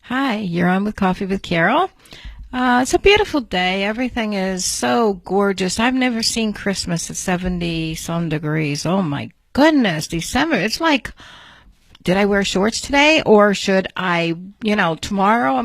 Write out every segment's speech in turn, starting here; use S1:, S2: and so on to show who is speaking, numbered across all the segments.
S1: Hi, you're on with Coffee with Carol. It's a beautiful day. Everything is so gorgeous. I've never seen Christmas at 70 some degrees. Oh my goodness, December. It's like, did I wear shorts today or should I, tomorrow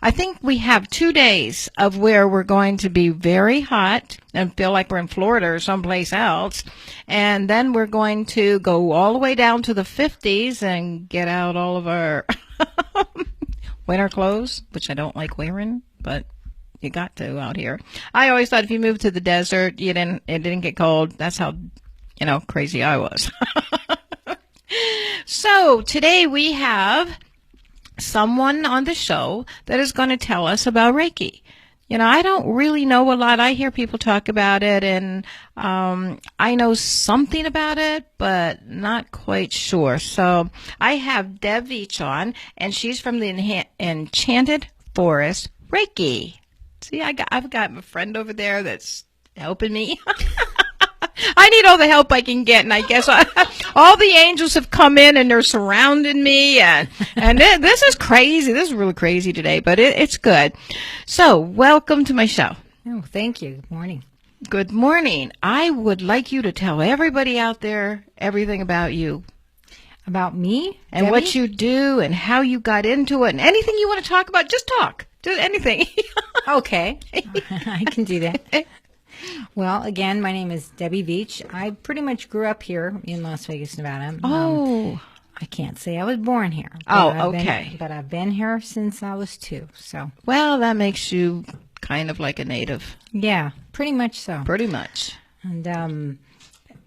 S1: I think we have 2 days of where we're going to be very hot and feel like we're in Florida or someplace else. And then we're going to go all the way down to the 50s and get out all of our winter clothes, which I don't like wearing, but you got to out here. I always thought if you moved to the desert, it didn't get cold. That's how, crazy I was. So today we have someone on the show that is going to tell us about Reiki. I don't really know a lot. I hear people talk about it, and I know something about it, but not quite sure. So I have Deb Veach on, and she's from the Enchanted Forest Reiki. See, I've got my friend over there that's helping me. I need all the help I can get, and I guess all the angels have come in and they're surrounding me, and this is crazy. This is really crazy today, but it's good. So, welcome to my show.
S2: Oh, thank you. Good morning.
S1: Good morning. I would like you to tell everybody out there everything about you.
S2: About me?
S1: And
S2: Debbie?
S1: what you do and how you got into it, and anything you want to talk about, just talk. Do anything.
S2: Okay. I can do that. Well, again, my name is Debbie Veach. I pretty much grew up here in Las Vegas, Nevada.
S1: Oh.
S2: I can't say I was born here.
S1: Okay.
S2: But I've been here since I was 2. So.
S1: Well, that makes you kind of like a native.
S2: Yeah, pretty much so.
S1: Pretty much.
S2: And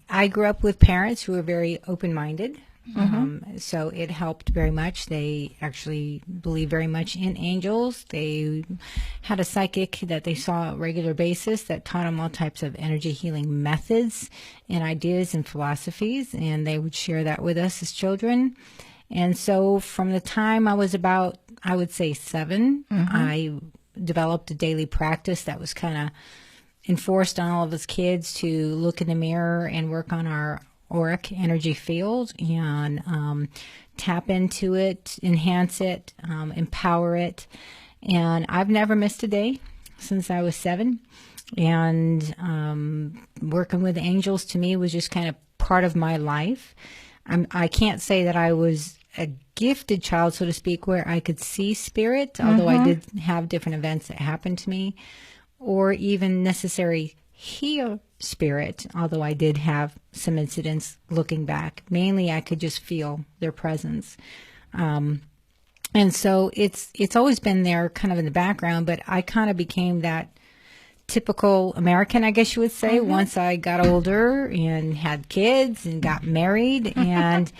S2: I grew up with parents who were very open-minded. So it helped very much. They actually believe very much in angels. They had a psychic that they saw on a regular basis that taught them all types of energy healing methods and ideas and philosophies, and they would share that with us as children. And so from the time I was about, I would say 7, I developed a daily practice that was kind of enforced on all of us kids to look in the mirror and work on our auric energy field and tap into it, enhance it, empower it. And I've never missed a day since I was 7. And working with angels to me was just kind of part of my life. I can't say that I was a gifted child, so to speak, where I could see spirit, although I did have different events that happened to me, or even necessary heal spirit, although I did have some incidents looking back. Mainly I could just feel their presence. And so it's always been there kind of in the background, but I kind of became that typical American, I guess you would say, once I got older and had kids and got married and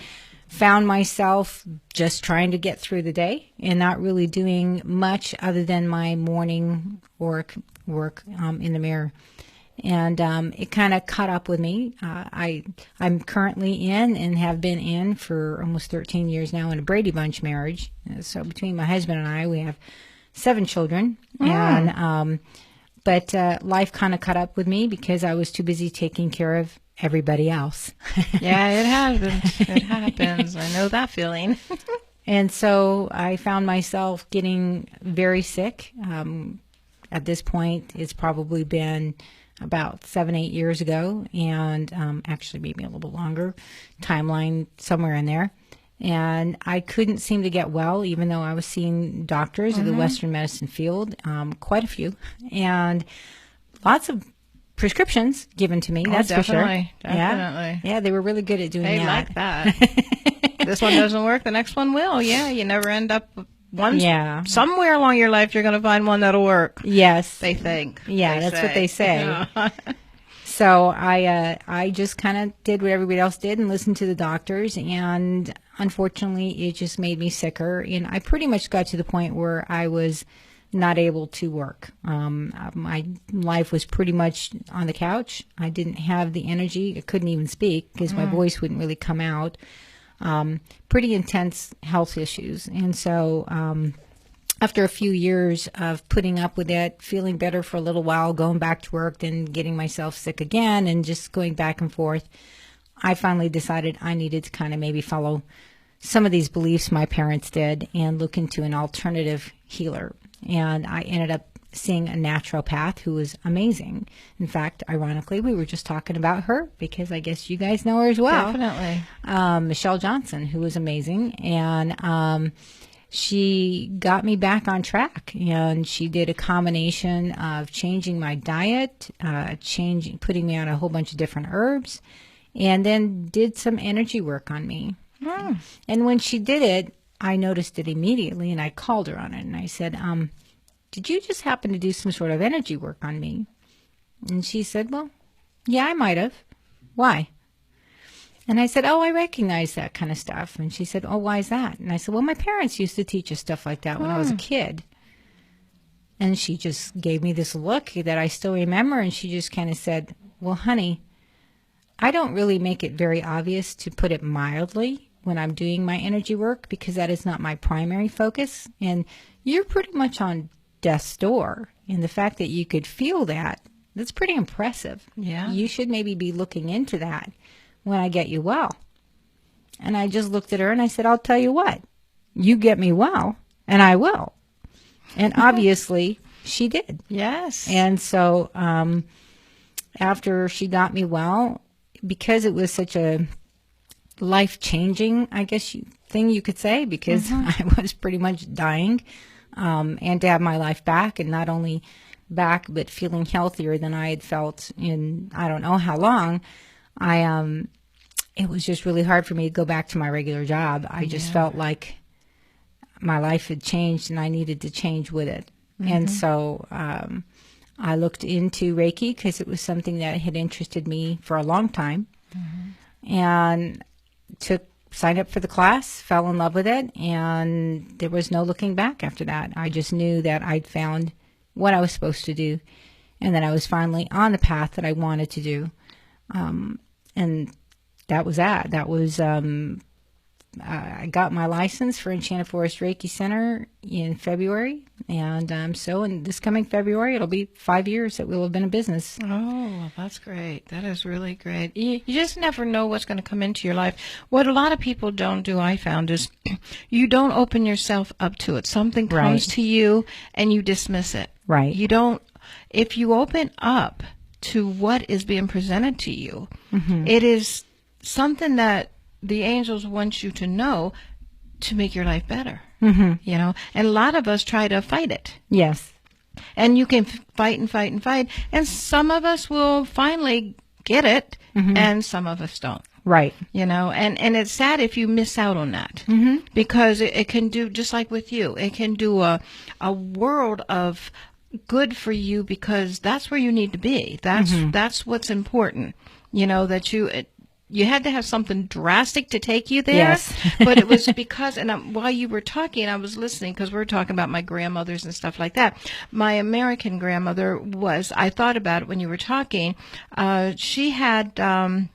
S2: found myself just trying to get through the day and not really doing much other than my morning work in the mirror. And it kind of caught up with me. I'm currently in and have been in for almost 13 years now in a Brady Bunch marriage. So between my husband and I, we have 7 children. And but life kind of caught up with me because I was too busy taking care of everybody else.
S1: Yeah, it happens. It happens. I know that feeling.
S2: And so I found myself getting very sick. At this point, it's probably been about 7-8 years ago, and actually maybe a little bit longer, timeline somewhere in there. And I couldn't seem to get well, even though I was seeing doctors of the Western medicine field, quite a few, and lots of prescriptions given to me. That's for sure.
S1: Definitely.
S2: Yeah, they were really good at doing
S1: They
S2: that.
S1: like that. This one doesn't work, the next one will. Yeah, you never end up with one.
S2: Yeah.
S1: Somewhere along your life, you're going to find one that'll work.
S2: Yes.
S1: They think.
S2: Yeah, that's what they say.
S1: Yeah.
S2: So I just kind of did what everybody else did and listened to the doctors, and unfortunately, it just made me sicker. And I pretty much got to the point where I was not able to work. My life was pretty much on the couch. I didn't have the energy. I couldn't even speak because my voice wouldn't really come out. Pretty intense health issues. And so after a few years of putting up with it, feeling better for a little while, going back to work, then getting myself sick again and just going back and forth, I finally decided I needed to kind of maybe follow some of these beliefs my parents did and look into an alternative healer. And I ended up seeing a naturopath who was amazing. In fact, ironically, we were just talking about her because I guess you guys know her as well.
S1: Definitely.
S2: Michelle Johnson, who was amazing. And she got me back on track. And she did a combination of changing my diet, putting me on a whole bunch of different herbs, and then did some energy work on me.
S1: Mm.
S2: And when she did it, I noticed it immediately, and I called her on it. And I said, did you just happen to do some sort of energy work on me? And she said, well, yeah, I might have. Why? And I said, oh, I recognize that kind of stuff. And she said, oh, why is that? And I said, well, my parents used to teach us stuff like that when I was a kid. And she just gave me this look that I still remember. And she just kind of said, well, honey, I don't really make it very obvious, to put it mildly, when I'm doing my energy work, because that is not my primary focus. And you're pretty much on death's door. And the fact that you could feel that, that's pretty impressive.
S1: Yeah.
S2: You should maybe be looking into that when I get you well. And I just looked at her and I said, I'll tell you what, you get me well and I will. And obviously she did.
S1: Yes.
S2: And so after she got me well, because it was such a life-changing, I guess thing you could say, because I was pretty much dying, and to have my life back, and not only back, but feeling healthier than I had felt in I don't know how long, it was just really hard for me to go back to my regular job. I just felt like my life had changed and I needed to change with it. And so I looked into Reiki because it was something that had interested me for a long time, and signed up for the class, fell in love with it, and there was no looking back after that. I just knew that I'd found what I was supposed to do, and that I was finally on the path that I wanted to do. And that was that. That was, I got my license for Enchanted Forest Reiki Center in February. And so in this coming February, it'll be 5 years that we'll have been in business.
S1: Oh, that's great. That is really great. You just never know what's going to come into your life. What a lot of people don't do, I found, is you don't open yourself up to it. Something comes to you and you dismiss it.
S2: Right.
S1: You don't, if you open up to what is being presented to you, it is something that the angels want you to know to make your life better. You know, and a lot of us try to fight it.
S2: Yes.
S1: And you can fight and fight and fight. And some of us will finally get it, and some of us don't.
S2: Right.
S1: You know, and it's sad if you miss out on that. Because it can do, just like with you, it can do a world of good for you, because that's where you need to be. That's what's important. You know, that you had to have something drastic to take you there.
S2: Yes.
S1: But it was because, and while you were talking, I was listening, because we were talking about my grandmothers and stuff like that. My American grandmother I thought about it when you were talking, she had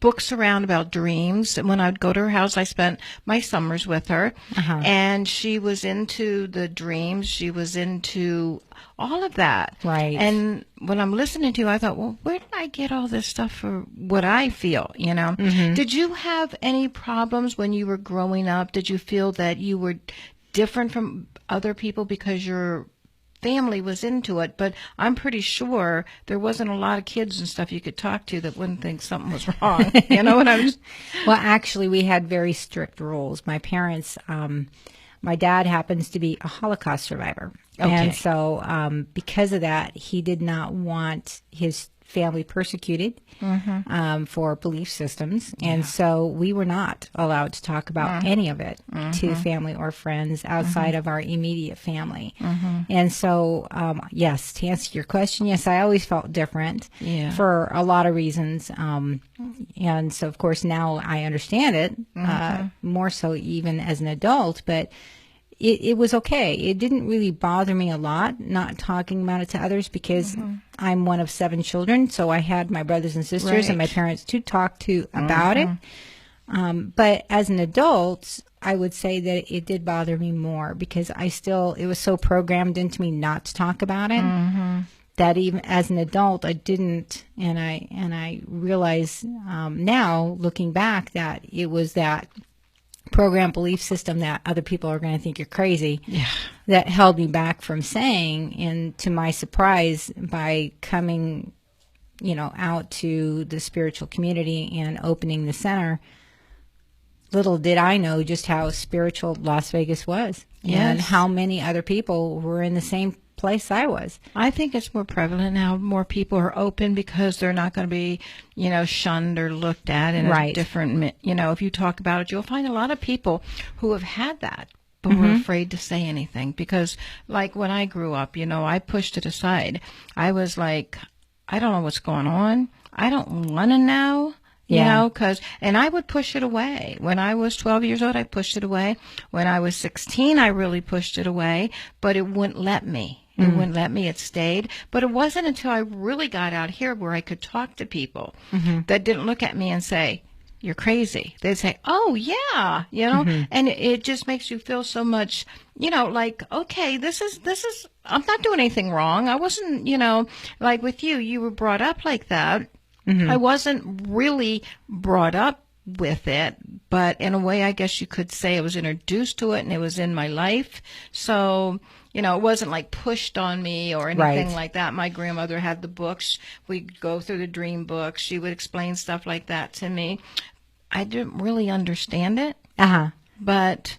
S1: books around about dreams. And when I'd go to her house, I spent my summers with her. And she was into the dreams. She was into all of that.
S2: Right.
S1: And when I'm listening to you, I thought, well, where did I get all this stuff for what I feel, you know? Did you have any problems when you were growing up? Did you feel that you were different from other people because your family was into it? But I'm pretty sure there wasn't a lot of kids and stuff you could talk to that wouldn't think something was wrong. You know what I was?
S2: Well, actually, we had very strict rules. My parents, my dad happens to be a Holocaust survivor.
S1: Okay.
S2: And so because of that, he did not want his family persecuted for belief systems. And so we were not allowed to talk about any of it to family or friends outside of our immediate family. And so, yes, to answer your question, yes, I always felt different for a lot of reasons. And so, of course, now I understand it more so even as an adult, but it was okay. It didn't really bother me a lot not talking about it to others, because I'm one of 7 children. So I had my brothers and sisters and my parents to talk to about it. But as an adult, I would say that it did bother me more, because it was so programmed into me not to talk about it, that even as an adult, I didn't. And I realize now, looking back, that it was that program belief system that other people are going to think you're crazy.
S1: Yeah.
S2: That held me back from saying, and to my surprise, by coming, out to the spiritual community and opening the center, little did I know just how spiritual Las Vegas was.
S1: Yes.
S2: And how many other people were in the same place I was.
S1: I think it's more prevalent now. More people are open because they're not going to be, shunned or looked at in a different, if you talk about it, you'll find a lot of people who have had that, but were afraid to say anything because, like, when I grew up, I pushed it aside. I was like, I don't know what's going on. I don't want to know. And I would push it away. When I was 12 years old, I pushed it away. When I was 16, I really pushed it away, but it wouldn't let me. It wouldn't let me. It stayed. But it wasn't until I really got out here where I could talk to people that didn't look at me and say, you're crazy. They'd say, oh, yeah, and it just makes you feel so much, like, okay, this is, I'm not doing anything wrong. I wasn't, like with you were brought up like that. I wasn't really brought up with it, but in a way, I guess you could say I was introduced to it and it was in my life. So, it wasn't like pushed on me or anything like that. My grandmother had the books. We'd go through the dream books. She would explain stuff like that to me. I didn't really understand it, but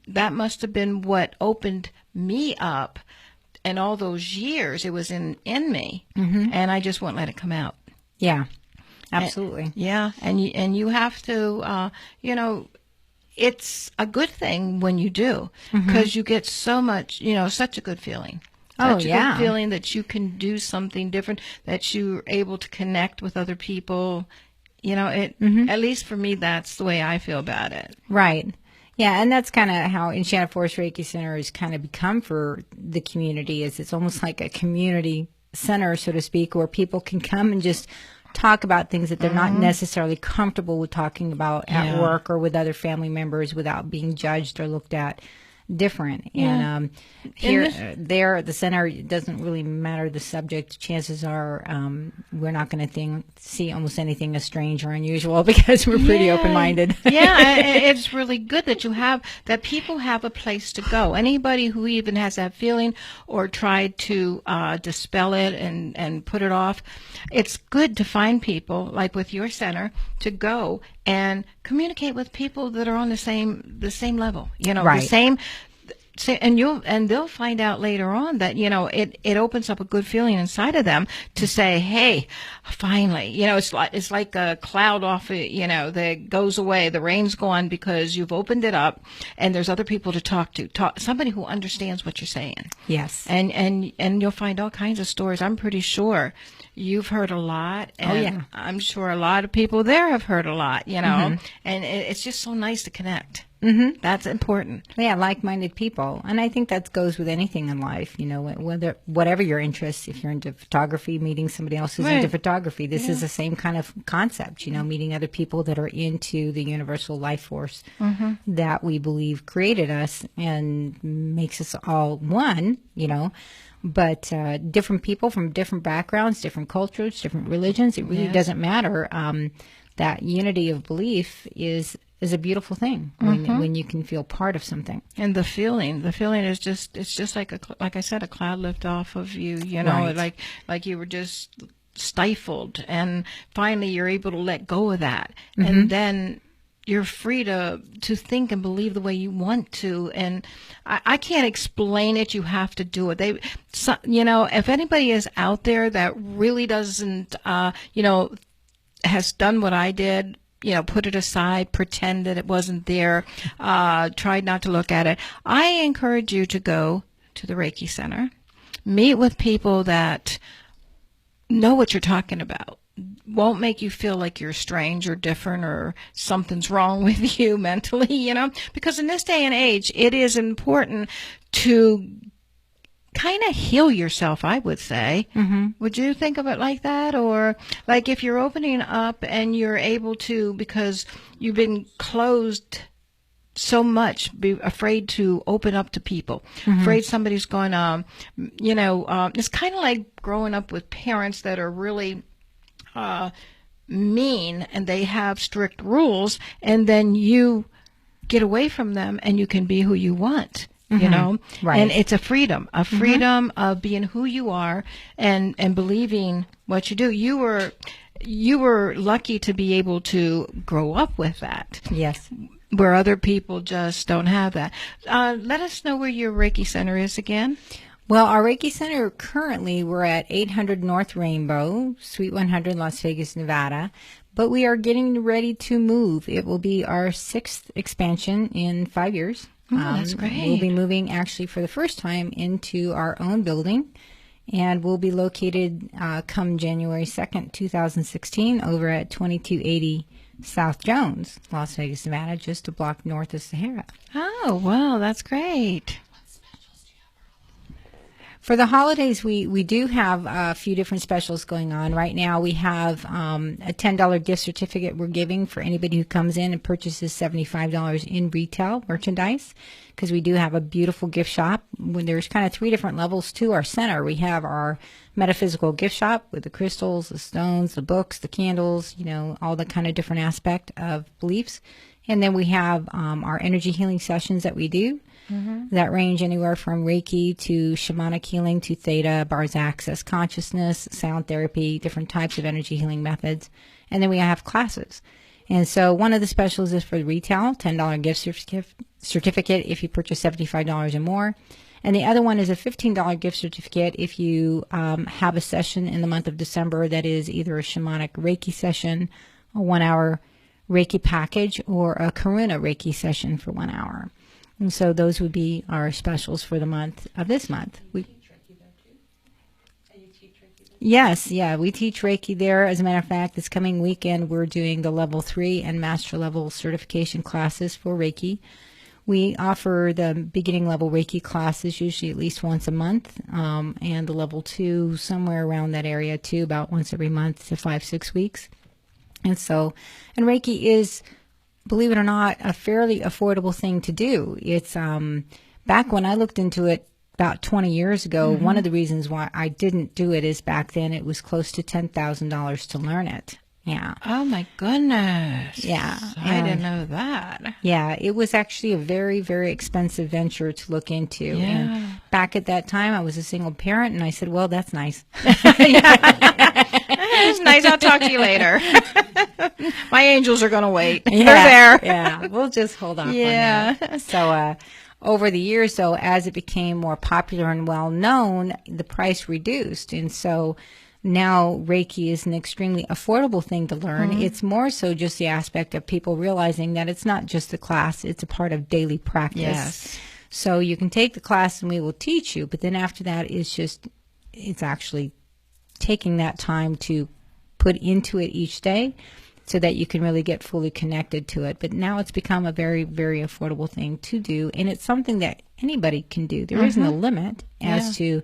S1: that must have been what opened me up. And all those years, it was in me, and I just wouldn't let it come out.
S2: Yeah, absolutely.
S1: And you have to, it's a good thing when you do because you get so much, such a good feeling. Such a good feeling that you can do something different, that you're able to connect with other people. At least for me, that's the way I feel about it.
S2: Right. Yeah, and that's kind of how Enchanted Forest Reiki Center has kind of become for the community. It's almost like a community center, so to speak, where people can come and just talk about things that they're not necessarily comfortable with talking about at work or with other family members without being judged or looked at different. And the center, it doesn't really matter the subject. Chances are we're not going to see almost anything as strange or unusual because we're pretty open-minded.
S1: It's really good that people have a place to go. Anybody who even has that feeling or tried to dispel it and put it off, it's good to find people like with your center to go and communicate with people that are on the same level, the same. And they'll find out later on that, it opens up a good feeling inside of them to say, hey, finally, it's like a cloud off, that goes away. The rain's gone because you've opened it up and there's other people to talk to, somebody who understands what you're saying.
S2: Yes.
S1: And you'll find all kinds of stories. I'm pretty sure you've heard a lot. And I'm sure a lot of people there have heard a lot, and it's just so nice to connect. That's important.
S2: Yeah, like-minded people. And I think that goes with anything in life, whatever your interests. If you're into photography, meeting somebody else who's into photography. This is the same kind of concept, meeting other people that are into the universal life force that we believe created us and makes us all one, But different people from different backgrounds, different cultures, different religions, it really doesn't matter. That unity of belief is a beautiful thing when you can feel part of something.
S1: And the feeling is just like I said, a cloud lift off of you, like you were just stifled, and finally you're able to let go of that, and then you're free to think and believe the way you want to. And I can't explain it. You have to do it. If anybody is out there that really doesn't, has done what I did, put it aside, pretend that it wasn't there, tried not to look at it, I encourage you to go to the Reiki Center, meet with people that know what you're talking about, won't make you feel like you're strange or different or something's wrong with you mentally, because in this day and age, it is important to kind of heal yourself, I would say. Would you think of it like that? Or like if you're opening up and you're able to, because you've been closed so much, be afraid to open up to people, afraid somebody's going to, it's kind of like growing up with parents that are really mean and they have strict rules, and then you get away from them and you can be who you want. You know,
S2: Right.
S1: and it's a freedom of being who you are and believing what you do. You were lucky to be able to grow up with that.
S2: Yes.
S1: Where other people just don't have that. Let us know where your Reiki Center is again.
S2: Well, our Reiki Center currently, we're at 800 North Rainbow, Suite 100, Las Vegas, Nevada. But we are getting ready to move. It will be our 6th expansion in 5 years.
S1: Oh, that's great.
S2: We'll be moving actually for the first time into our own building, and we'll be located come January 2nd, 2016 over at 2280 South Jones, Las Vegas, Nevada, just a block north of Sahara.
S1: Oh, wow, that's great.
S2: For the holidays, we do have a few different specials going on. Right now, we have a $10 gift certificate we're giving for anybody who comes in and purchases $75 in retail merchandise, because we do have a beautiful gift shop. When there's kind of 3 different levels to our center. We have our metaphysical gift shop with the crystals, the stones, the books, the candles, you know, all the kind of different aspect of beliefs. And then we have our energy healing sessions that we do. That range anywhere from Reiki to shamanic healing to theta, bars access consciousness, sound therapy, different types of energy healing methods. And then we have classes. And so one of the specials is for the retail, $10 gift certificate if you purchase $75 or more. And the other one is a $15 gift certificate if you have a session in the month of December that is either a shamanic Reiki session, a 1-hour Reiki package, or a Karuna Reiki session for 1 hour. And so those would be our specials for the month of this month. Yes, yeah, we teach Reiki there. As a matter of fact, this coming weekend, we're doing the level 3 and master level certification classes for Reiki. We offer the beginning level Reiki classes usually at least once a month, and the level 2 somewhere around that area too, about once every month to 5-6 weeks. And Reiki is, believe it or not, a fairly affordable thing to do. It's back when I looked into it about 20 years ago, one of the reasons why I didn't do it is back then it was close to $10,000 to learn it. Yeah.
S1: Oh, my goodness.
S2: Yeah.
S1: I didn't know that.
S2: Yeah, it was actually a very, very expensive venture to look into.
S1: Yeah.
S2: And back at that time, I was a single parent, and I said, well, that's nice.
S1: It's nice. I'll talk to you later. My angels are going to wait.
S2: Yeah,
S1: They're there.
S2: Yeah, we'll just hold off on that. So over the years, though, as it became more popular and well-known, the price reduced. And so now Reiki is an extremely affordable thing to learn. It's more so just the aspect of people realizing that it's not just a class, it's a part of daily practice.
S1: Yes.
S2: So you can take the class and we will teach you, but then after that, it's actually taking that time to put into it each day so that you can really get fully connected to it. But now it's become a very, very affordable thing to do, and it's something that anybody can do. There isn't a limit as to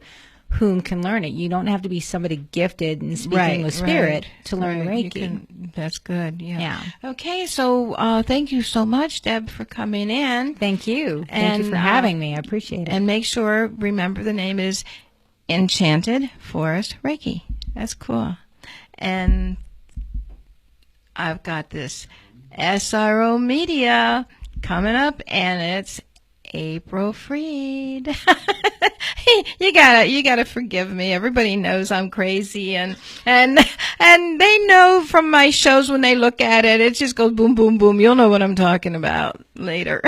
S2: whom can learn it. You don't have to be somebody gifted and speaking with spirit to learn Reiki.
S1: That's good.
S2: Yeah.
S1: Okay, so thank you so much, Deb, for coming in.
S2: Thank you. Thank you for having me. I appreciate it.
S1: And make sure, remember the name is Enchanted Forest Reiki. That's cool. And I've got this SRO Media coming up, and it's April Freed. You gotta forgive me. Everybody knows I'm crazy, and they know from my shows when they look at it, it just goes boom, boom, boom. You'll know what I'm talking about later.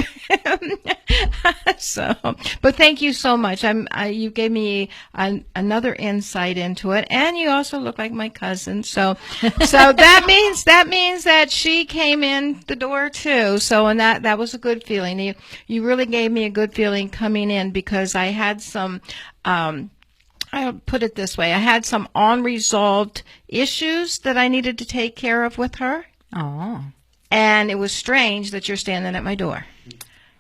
S1: So, but thank you so much. You gave me another insight into it, and you also look like my cousin. So that means that she came in the door too. So, and that was a good feeling. You really gave me a good feeling coming in, because I had some. I'll put it this way: I had some unresolved issues that I needed to take care of with her.
S2: Oh.
S1: And it was strange that you're standing at my door.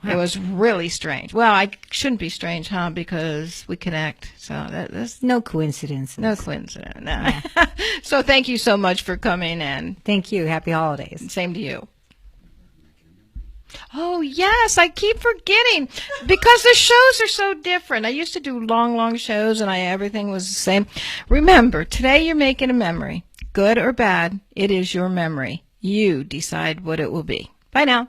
S1: Wow. It was really strange. Well, I shouldn't be strange, huh? Because we connect. So that's
S2: no coincidence.
S1: No coincidence. No. Yeah. So thank you so much for coming in.
S2: Thank you. Happy holidays.
S1: Same to you. Oh, yes. I keep forgetting because the shows are so different. I used to do long shows and everything was the same. Remember, today you're making a memory. Good or bad, it is your memory. You decide what it will be. Bye now.